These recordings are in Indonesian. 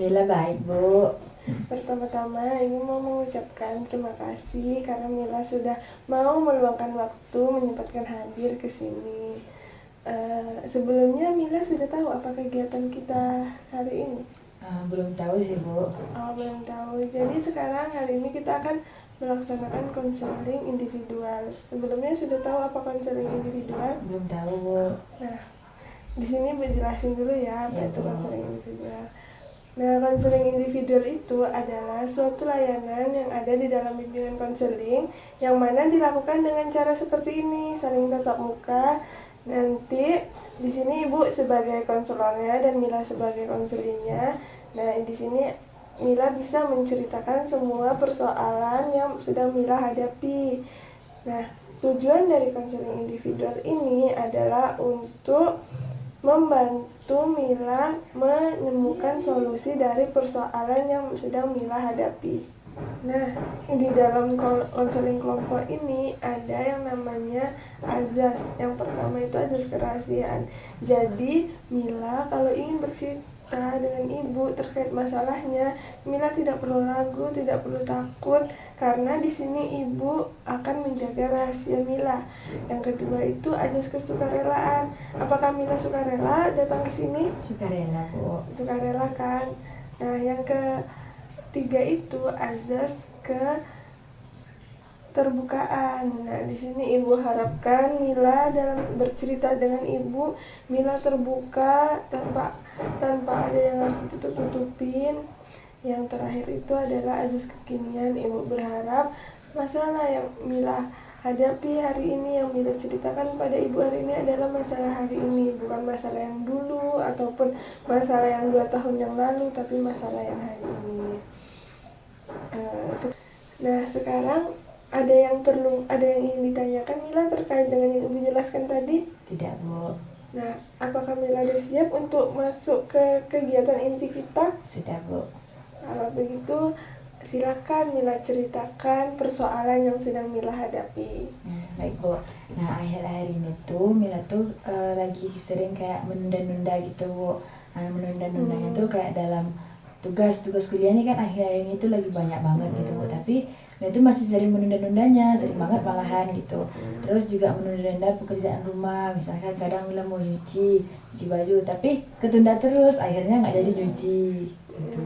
Alhamdulillah baik, Bu. Pertama-tama ini mau mengucapkan terima kasih karena Mila sudah mau meluangkan waktu menyempatkan hadir ke sini. Sebelumnya Mila sudah tahu apa kegiatan kita hari ini? Belum tahu sih, Bu. Oh, belum tahu. Jadi sekarang hari ini kita akan melaksanakan konseling individual. Sebelumnya sudah tahu apa konseling individual? Belum tahu, Bu. Nah, di sini berjelasin dulu ya apa Ya, itu Bu. konseling individual. Nah, konseling individual itu adalah suatu layanan yang ada di dalam bimbingan konseling yang mana dilakukan dengan cara seperti ini, saling tatap muka. Nanti di sini Ibu sebagai konselornya dan Mila sebagai konselingnya. Nah, di sini Mila bisa menceritakan semua persoalan yang sedang Mila hadapi. Nah, tujuan dari konseling individual ini adalah untuk membantu Mila menemukan solusi dari persoalan yang sedang Mila hadapi. Nah, di dalam konseling kelompok ini ada yang namanya azas. Yang pertama itu azas kerahasiaan. Jadi, Mila kalau ingin bercerita dengan ibu terkait masalahnya, Mila tidak perlu ragu, tidak perlu takut, karena di sini ibu akan menjaga rahasia Mila. Yang kedua itu azas kesukarelaan. Apakah Mila sukarela datang ke sini? Sukarela, Bu. Sukarela kan? Nah, yang ketiga itu azas keterbukaan. Nah, di sini ibu harapkan Mila dalam bercerita dengan ibu, Mila terbuka tanpa ada yang harus ditutup-tutupin. Yang terakhir itu adalah azas kekinian. Ibu berharap masalah yang Mila hadapi hari ini, yang Mila ceritakan pada ibu hari ini adalah masalah hari ini, bukan masalah yang dulu ataupun masalah yang 2 tahun yang lalu, tapi masalah yang hari ini. Nah, sekarang ada yang ingin ditanyakan Mila terkait dengan yang Ibu jelaskan tadi? Tidak, Bu. Nah, apakah Mila sudah siap untuk masuk ke kegiatan inti kita? Sudah, Bu. Kalau begitu, silakan Mila ceritakan persoalan yang sedang Mila hadapi. Baik, Bu. Nah, akhir-akhir ini tuh Mila tuh lagi sering kayak menunda-nunda gitu, Bu. Nah, menunda-nundanya tuh kayak dalam tugas kuliah ini kan akhir-akhir ini tuh lagi banyak banget gitu, Bu. Tapi Mila tuh masih sering menunda-nundanya, sering banget malahan gitu. Terus juga menunda-nunda pekerjaan rumah, misalkan kadang Mila mau nyuci baju, tapi ketunda terus, akhirnya nggak jadi nyuci gitu.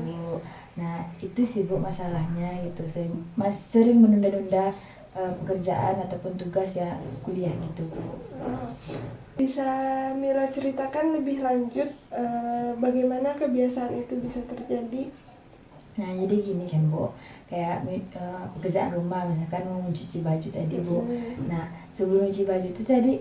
Nah, itu sih, Bu, masalahnya gitu. Sering menunda-nunda pekerjaan ataupun tugas ya kuliah gitu, Bu. Bisa Mila ceritakan lebih lanjut bagaimana kebiasaan itu bisa terjadi? Nah, jadi gini kan, Bu, kayak pekerjaan rumah misalkan mau mencuci baju tadi, Bu. Nah, sebelum mencuci baju itu tadi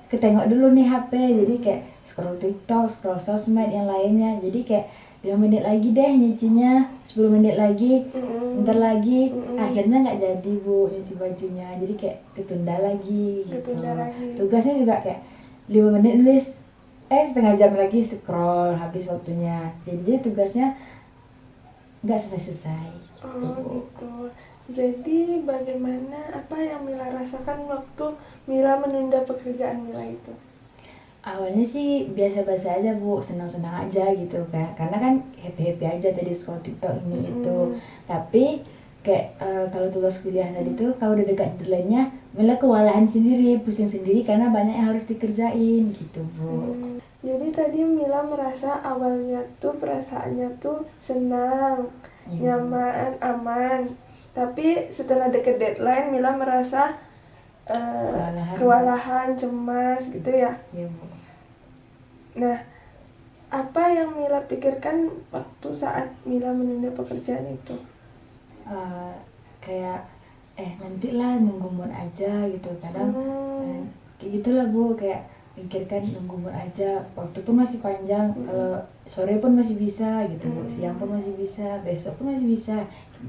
ketengok dulu nih HP, jadi kayak scroll TikTok, scroll sosmed yang lainnya. Jadi kayak 5 menit lagi deh nyucinya, 10 menit lagi, bentar lagi, akhirnya nggak jadi, Bu, nyuci bajunya. Jadi kayak ketunda lagi gitu. Tugasnya juga kayak 5 menit nulis, setengah jam lagi scroll, habis waktunya. Jadi tugasnya nggak selesai-selesai. Gitu. Jadi bagaimana, apa yang Mila rasakan waktu Mila menunda pekerjaan Mila itu? Awalnya sih biasa-biasa aja, Bu, senang-senang aja gitu kan, karena kan happy-happy aja tadi scroll TikTok ini itu. Tapi kayak kalau tugas kuliah tadi tuh kalau udah dekat deadline-nya Mila kewalahan sendiri, pusing sendiri karena banyak yang harus dikerjain gitu, Bu. Jadi tadi Mila merasa awalnya tuh perasaannya tuh senang, nyaman, aman. Tapi setelah deket deadline Mila merasa kewalahan, cemas gitu ya. Iya, Bu. Nah, apa yang Mila pikirkan waktu saat Mila menunda pekerjaan itu? Kayak nantilah, nunggu mood aja gitu. Kadang kayak gitulah, Bu, kayak pikirkan nunggu mood aja, waktu pun masih panjang, kalau sore pun masih bisa gitu, Bu. Siang pun masih bisa, besok pun masih bisa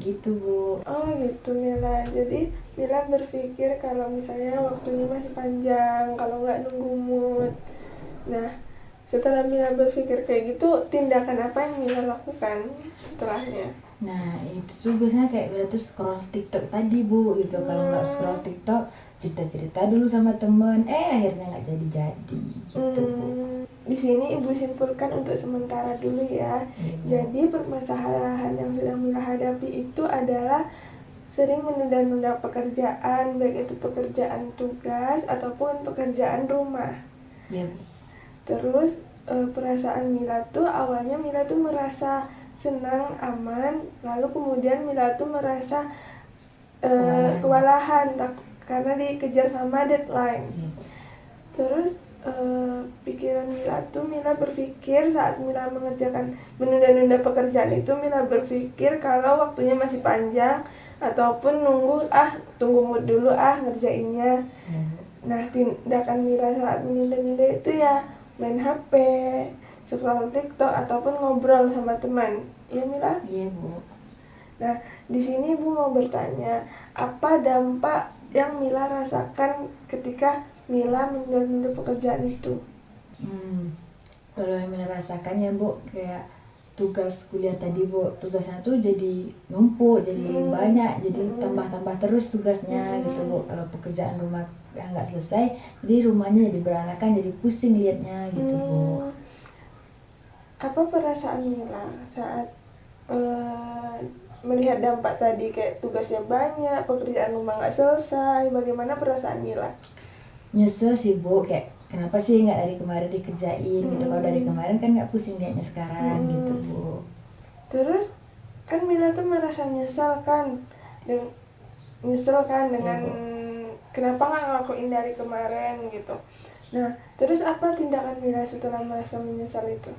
gitu, Bu. Oh gitu, Mila. Jadi Mila berpikir kalau misalnya waktunya masih panjang, kalau nggak nunggu mood. Nah, setelah Mila berpikir kayak gitu, tindakan apa yang Mila lakukan setelahnya? Nah, itu tuh biasanya kayak Mila tuh scroll TikTok tadi, Bu, gitu. Kalau nggak scroll TikTok, cerita-cerita dulu sama temen, akhirnya nggak jadi gitu Bu. Di sini Ibu simpulkan untuk sementara dulu ya. Iya, Bu. Jadi permasalahan yang sedang Mila hadapi itu adalah sering menunda-nunda pekerjaan, baik itu pekerjaan tugas ataupun pekerjaan rumah. Iya Bu. Terus perasaan Mila tuh awalnya Mila tuh merasa senang, aman, lalu kemudian Mila tuh merasa kewalahan karena dikejar sama deadline. Iya, Bu. Terus pikiran Mila berpikir saat Mila menunda-nunda pekerjaan itu, Mila berpikir kalau waktunya masih panjang ataupun tunggu mood dulu ngerjainnya. Iya, Bu. Nah, tindakan Mila saat menunda-nunda itu ya main HP, scroll TikTok ataupun ngobrol sama teman. Iya Mila? Iya Bu. Nah, di sini Ibu mau bertanya, apa dampak yang Mila rasakan ketika Mila menunda-nunda pekerjaan itu? Kalau yang Mila rasakan ya Bu, kayak tugas kuliah tadi Bu, tugasnya tuh jadi numpuk, jadi banyak, jadi tambah-tambah terus tugasnya gitu Bu. Kalau pekerjaan rumah yang nggak selesai, jadi rumahnya jadi berantakan, jadi pusing liatnya gitu Bu. Apa perasaan Mila saat melihat dampak tadi, kayak tugasnya banyak, pekerjaan rumah nggak selesai? Bagaimana perasaan Mila? Nyesel sih Bu, kayak kenapa sih nggak dari kemarin dikerjain gitu. Kalau dari kemarin kan nggak pusing liatnya sekarang gitu Bu. Terus kan Mila tuh merasa nyesel kan dengan kenapa nggak ngelakuin dari kemarin gitu. Nah, terus apa tindakan Mila setelah merasa menyesal itu?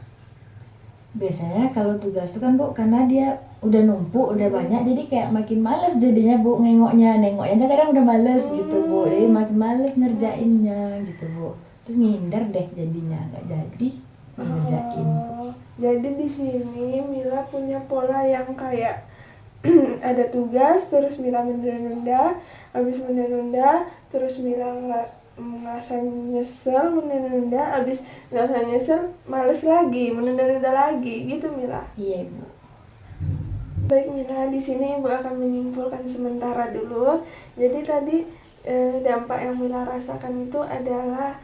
Biasanya kalau tugas itu kan Bu, karena dia udah numpuk, udah banyak, jadi kayak makin males jadinya Bu, nengoknya aja kadang udah males gitu Bu, jadi makin males ngerjainnya gitu Bu. Terus ngindar deh jadinya, nggak jadi ngerjain. Jadi di sini Mila punya pola yang kayak ada tugas, terus Mila menunda-nunda, habis menunda-nunda, terus Mila merasa nyesel, menunda-nunda, habis merasa nyesel, males lagi, menunda-nunda lagi, gitu Mila. Iya Bu. Baik Mila, di sini Ibu akan menyimpulkan sementara dulu. Jadi tadi dampak yang Mila rasakan itu adalah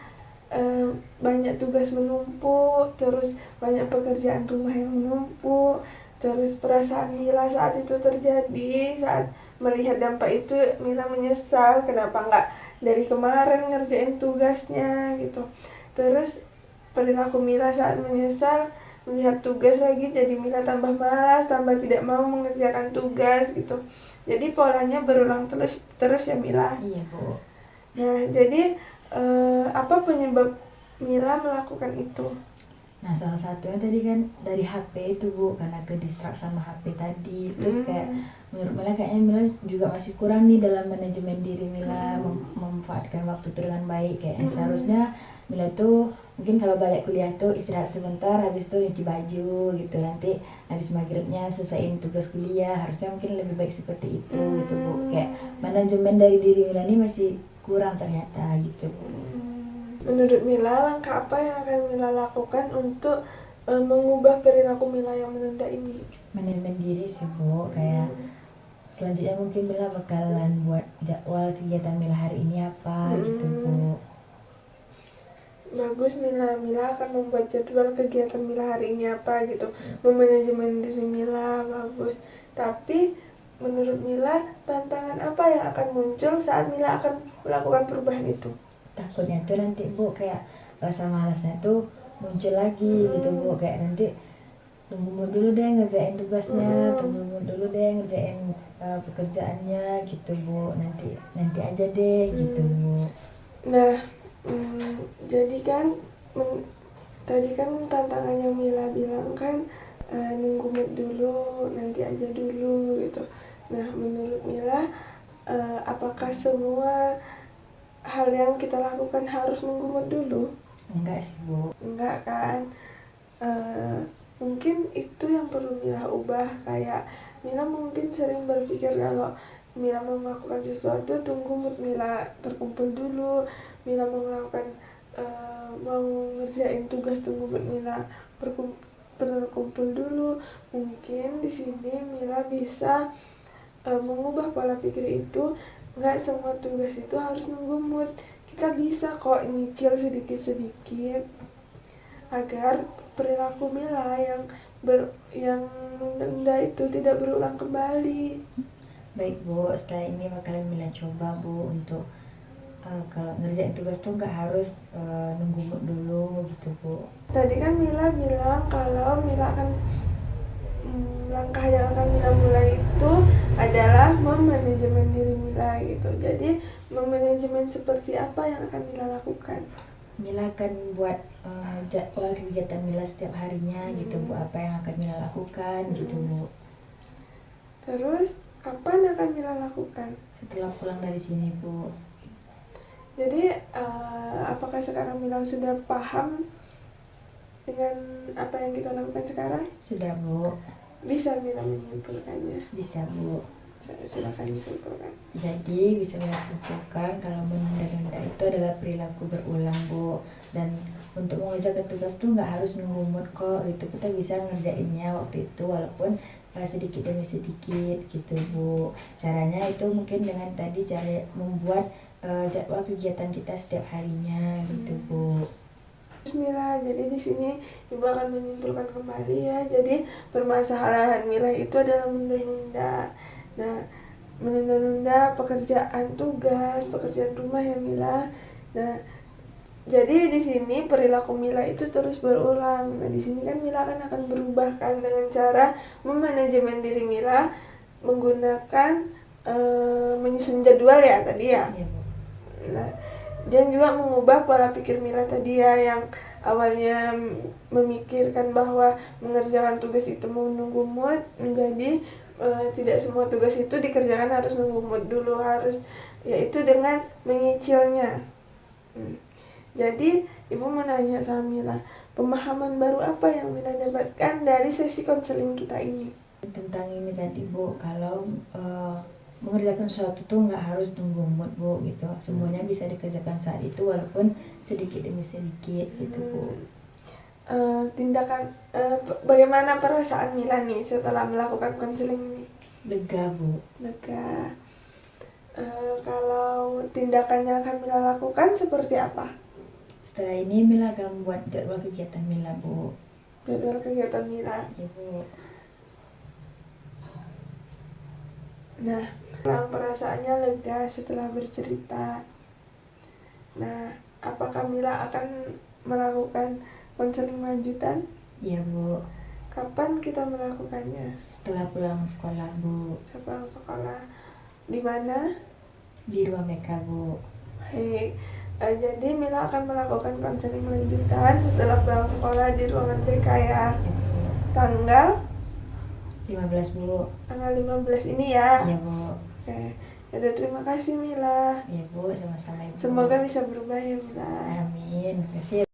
banyak tugas menumpuk, terus banyak pekerjaan rumah yang menumpuk, terus perasaan Mila saat itu terjadi, saat melihat dampak itu Mila menyesal kenapa nggak dari kemarin ngerjain tugasnya gitu. Terus perilaku Mila saat menyesal melihat tugas lagi, jadi Mila tambah malas, tambah tidak mau mengerjakan tugas gitu. Jadi polanya berulang terus ya Mila. Iya Bu. Nah, jadi apa penyebab Mila melakukan itu? Nah salah satunya tadi kan dari HP itu Bu, karena ke distract sama HP tadi. Terus kayak menurut Mila kayaknya Mila juga masih kurang nih dalam manajemen diri Mila, memanfaatkan waktu itu dengan baik. Kayak seharusnya Mila tuh mungkin kalau balik kuliah tuh istirahat sebentar, habis itu nyuci baju gitu, nanti habis maghribnya selesaiin tugas kuliah. Harusnya mungkin lebih baik seperti itu gitu Bu. Kayak manajemen dari diri Mila ini masih kurang ternyata gitu Bu. Menurut Mila, langkah apa yang akan Mila lakukan untuk mengubah perilaku Mila yang menunda ini? Manajemen diri sih Bu, kayak selanjutnya mungkin Mila bakalan buat jadwal kegiatan Mila hari ini apa gitu Bu. Bagus Mila akan membuat jadwal kegiatan Mila hari ini apa gitu, memanajemen diri Mila, bagus. Tapi menurut Mila, tantangan apa yang akan muncul saat Mila akan melakukan perubahan itu? Takutnya tuh nanti Bu, kayak rasa malasnya tuh muncul lagi gitu Bu, kayak nanti tunggu dulu deh ngerjain tugasnya, tunggu dulu deh ngerjain pekerjaannya gitu Bu, nanti aja deh gitu Bu. Nah, jadi kan tadi kan tantangannya Mila bilang kan nunggu mood dulu, nanti aja dulu gitu. Nah, menurut Mila, apakah semua hal yang kita lakukan harus nunggu mood dulu? Enggak sih Bu. Enggak kan? Mungkin itu yang perlu Mila ubah. Kayak Mila mungkin sering berpikir kalau Mila mau melakukan sesuatu, tunggu mood Mila terkumpul dulu. Mila mau melakukan mau ngerjain tugas, tunggu mood Mila berkumpul dulu. Mungkin di sini Mila bisa mengubah pola pikir itu nggak semua tugas itu harus nunggu mood. Kita bisa kok nyicil sedikit-sedikit agar perilaku Mila yang menunda itu tidak berulang kembali. Baik Bu, setelah ini bakalan Mila coba Bu untuk kalau ngerjain tugas tuh nggak harus nunggu mood dulu gitu Bu. Tadi kan Mila bilang kalau Mila akan langkah yang akan Mila mulai itu adalah memanajemen diri Mila gitu. Jadi memanajemen seperti apa yang akan Mila lakukan? Mila akan buat jadwal kegiatan Mila setiap harinya gitu Bu, apa yang akan Mila lakukan gitu Bu. Terus kapan akan Mila lakukan? Setelah pulang dari sini Bu. Jadi apakah sekarang Mila sudah paham dengan apa yang kita lakukan sekarang? Sudah Bu. Bisa Mila menyimpulkannya? Bisa Bu. Silakan disimpulkan. Jadi bisa Mila simpulkan kalau menunda-nunda itu adalah perilaku berulang Bu. Dan untuk mengerjakan tugas tuh nggak harus nunggu mood kok gitu. Kita bisa ngerjainnya waktu itu walaupun sedikit demi sedikit gitu Bu. Caranya itu mungkin dengan tadi cara membuat jadwal kegiatan kita setiap harinya gitu Bu. Mila, jadi di sini Ibu akan menyimpulkan kembali ya. Jadi permasalahan Mila itu adalah menunda-nunda. Nah, menunda-nunda pekerjaan tugas, pekerjaan rumah ya Mila. Nah, jadi di sini perilaku Mila itu terus berulang. Nah, di sini kan Mila akan berubah kan dengan cara memanajemen diri Mila menggunakan menyusun jadwal ya tadi ya. Iya Bu. Nah, dan juga mengubah pola pikir Mila tadi ya, yang awalnya memikirkan bahwa mengerjakan tugas itu menunggu mood menjadi tidak semua tugas itu dikerjakan harus nunggu mood dulu, harus yaitu dengan menyicilnya. Jadi Ibu mau nanya sama Mila, pemahaman baru apa yang Mila dapatkan dari sesi konseling kita ini? Tentang ini tadi Bu, kalau mengerjakan sesuatu tuh nggak harus nunggu mood Bu gitu. Semuanya bisa dikerjakan saat itu walaupun sedikit demi sedikit gitu Bu. Bagaimana perasaan Mila nih setelah melakukan konseling ini? Lega Bu. Lega. Kalau tindakan yang akan Mila lakukan seperti apa? Setelah ini Mila akan membuat jadwal kegiatan Mila Bu. Jadwal kegiatan Mila. Ya Bu. Nah, perasaannya lega setelah bercerita. Nah, apakah Mila akan melakukan konseling lanjutan? Iya Bu. Kapan kita melakukannya? Setelah pulang sekolah Bu. Sepulang sekolah. Di mana? Di ruang BK Bu. Baik. Jadi Mila akan melakukan konseling lanjutan setelah pulang sekolah di ruangan BK ya. Ya Bu. Tanggal 15 Bu. tanggal 15 ini ya. Iya Bu. Oke. Yaudah, terima kasih Mila. Iya Bu, sama-sama Ibu. Semoga bisa berubah ya Mila. Amin. Terima kasih.